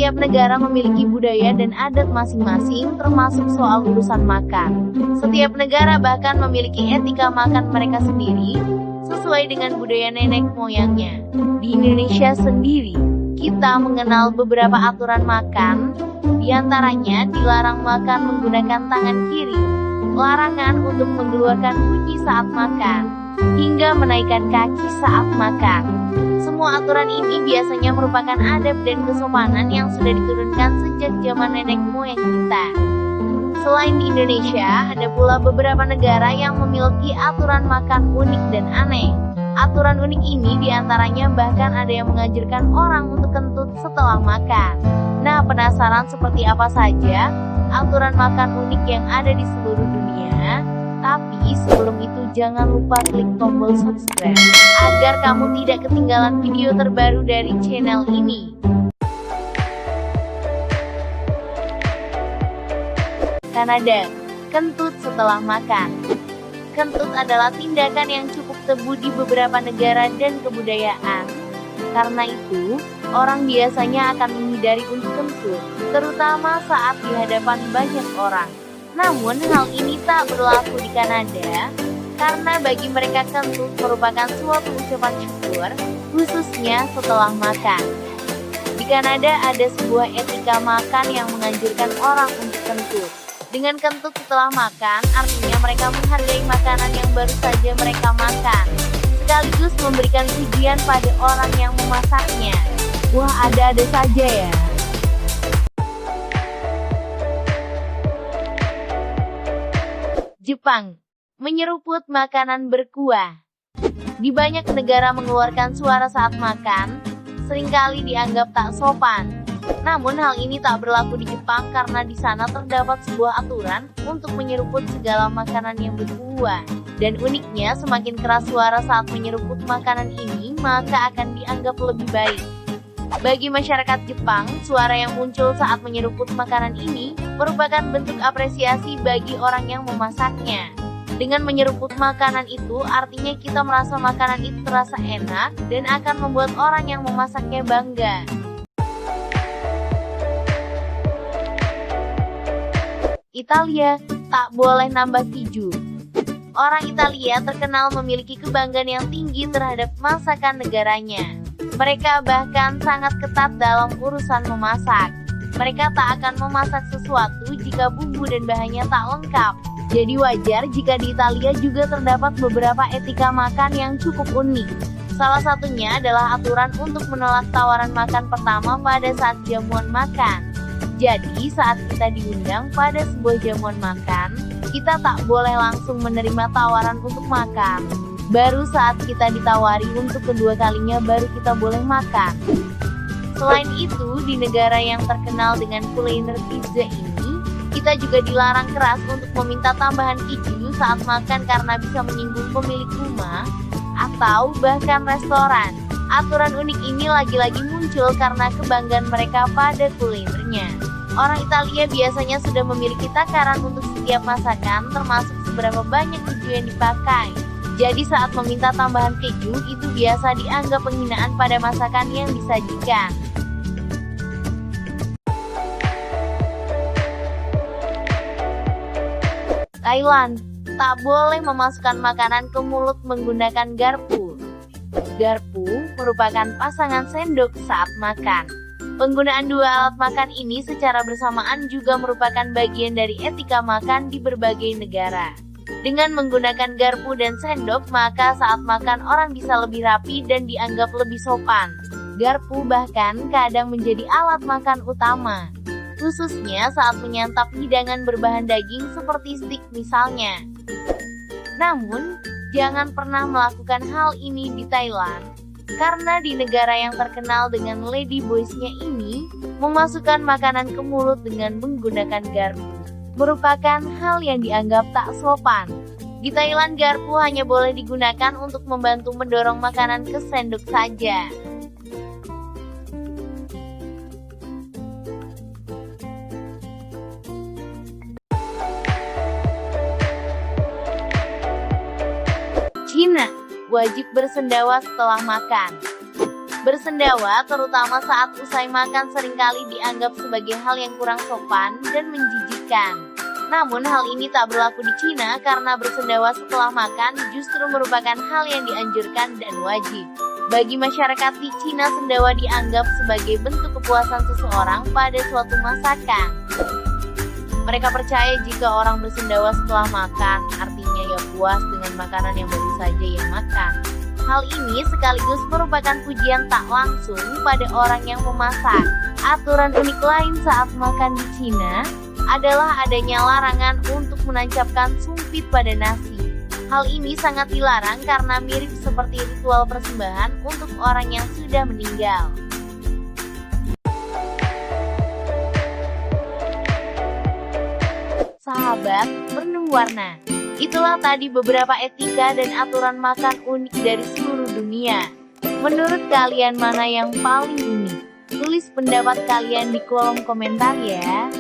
Setiap negara memiliki budaya dan adat masing-masing, termasuk soal urusan makan. Setiap negara bahkan memiliki etika makan mereka sendiri, sesuai dengan budaya nenek moyangnya. Di Indonesia sendiri, kita mengenal beberapa aturan makan, di antaranya dilarang makan menggunakan tangan kiri, larangan untuk mengeluarkan kunci saat makan, hingga menaikkan kaki saat makan. Semua aturan ini biasanya merupakan adab dan kesopanan yang sudah diturunkan sejak zaman nenek moyang kita. Selain di Indonesia, ada pula beberapa negara yang memiliki aturan makan unik dan aneh. Aturan unik ini diantaranya bahkan ada yang mengajarkan orang untuk kentut setelah makan. Nah, penasaran seperti apa saja aturan makan unik yang ada di seluruh dunia? Tapi sebelum itu jangan lupa klik tombol subscribe agar kamu tidak ketinggalan video terbaru dari channel ini. Kanada, kentut setelah makan. Kentut adalah tindakan yang cukup tabu di beberapa negara dan kebudayaan. Karena itu, orang biasanya akan menghindari untuk kentut, terutama saat di hadapan banyak orang. Namun hal ini tak berlaku di Kanada, karena bagi mereka kentut merupakan suatu ucapan syukur, khususnya setelah makan. Di Kanada ada sebuah etika makan yang menganjurkan orang untuk kentut. Dengan kentut setelah makan, artinya mereka menghargai makanan yang baru saja mereka makan, sekaligus memberikan pujian pada orang yang memasaknya. Wah, ada-ada saja ya. Jepang, menyeruput makanan berkuah. Di banyak negara mengeluarkan suara saat makan, seringkali dianggap tak sopan. Namun hal ini tak berlaku di Jepang karena di sana terdapat sebuah aturan untuk menyeruput segala makanan yang berkuah. Dan uniknya, semakin keras suara saat menyeruput makanan ini, maka akan dianggap lebih baik. Bagi masyarakat Jepang, suara yang muncul saat menyeruput makanan ini merupakan bentuk apresiasi bagi orang yang memasaknya. Dengan menyeruput makanan itu, artinya kita merasa makanan itu terasa enak dan akan membuat orang yang memasaknya bangga. Italia, tak boleh nambah keju. Orang Italia terkenal memiliki kebanggaan yang tinggi terhadap masakan negaranya. Mereka bahkan sangat ketat dalam urusan memasak. Mereka tak akan memasak sesuatu jika bumbu dan bahannya tak lengkap. Jadi wajar jika di Italia juga terdapat beberapa etika makan yang cukup unik. Salah satunya adalah aturan untuk menolak tawaran makan pertama pada saat jamuan makan. Jadi saat kita diundang pada sebuah jamuan makan, kita tak boleh langsung menerima tawaran untuk makan. Baru saat kita ditawari untuk kedua kalinya baru kita boleh makan. Selain itu, di negara yang terkenal dengan kuliner pizza ini, kita juga dilarang keras untuk meminta tambahan keju saat makan karena bisa menyinggung pemilik rumah atau bahkan restoran. Aturan unik ini lagi-lagi muncul karena kebanggaan mereka pada kulinernya. Orang Italia biasanya sudah memiliki takaran untuk setiap masakan, termasuk seberapa banyak keju yang dipakai. Jadi saat meminta tambahan keju, itu biasa dianggap penghinaan pada masakan yang disajikan. Thailand, tak boleh memasukkan makanan ke mulut menggunakan garpu. Garpu merupakan pasangan sendok saat makan. Penggunaan dua alat makan ini secara bersamaan juga merupakan bagian dari etika makan di berbagai negara. Dengan menggunakan garpu dan sendok, maka saat makan orang bisa lebih rapi dan dianggap lebih sopan. Garpu bahkan kadang menjadi alat makan utama, khususnya saat menyantap hidangan berbahan daging seperti steak misalnya. Namun, jangan pernah melakukan hal ini di Thailand, karena di negara yang terkenal dengan lady boys-nya ini, memasukkan makanan ke mulut dengan menggunakan garpu merupakan hal yang dianggap tak sopan. Di Thailand, garpu hanya boleh digunakan untuk membantu mendorong makanan ke sendok saja. Cina, wajib bersendawa setelah makan. Bersendawa, terutama saat usai makan, seringkali dianggap sebagai hal yang kurang sopan dan menjijikkan. Namun hal ini tak berlaku di Cina karena bersendawa setelah makan justru merupakan hal yang dianjurkan dan wajib. Bagi masyarakat di Cina, sendawa dianggap sebagai bentuk kepuasan seseorang pada suatu masakan. Mereka percaya jika orang bersendawa setelah makan, artinya ia puas dengan makanan yang baru saja ia makan. Hal ini sekaligus merupakan pujian tak langsung pada orang yang memasak. Aturan unik lain saat makan di Cina adalah adanya larangan untuk menancapkan sumpit pada nasi. Hal ini sangat dilarang karena mirip seperti ritual persembahan untuk orang yang sudah meninggal. Sahabat penuh warna, itulah tadi beberapa etika dan aturan makan unik dari seluruh dunia. Menurut kalian mana yang paling unik? Tulis pendapat kalian di kolom komentar ya.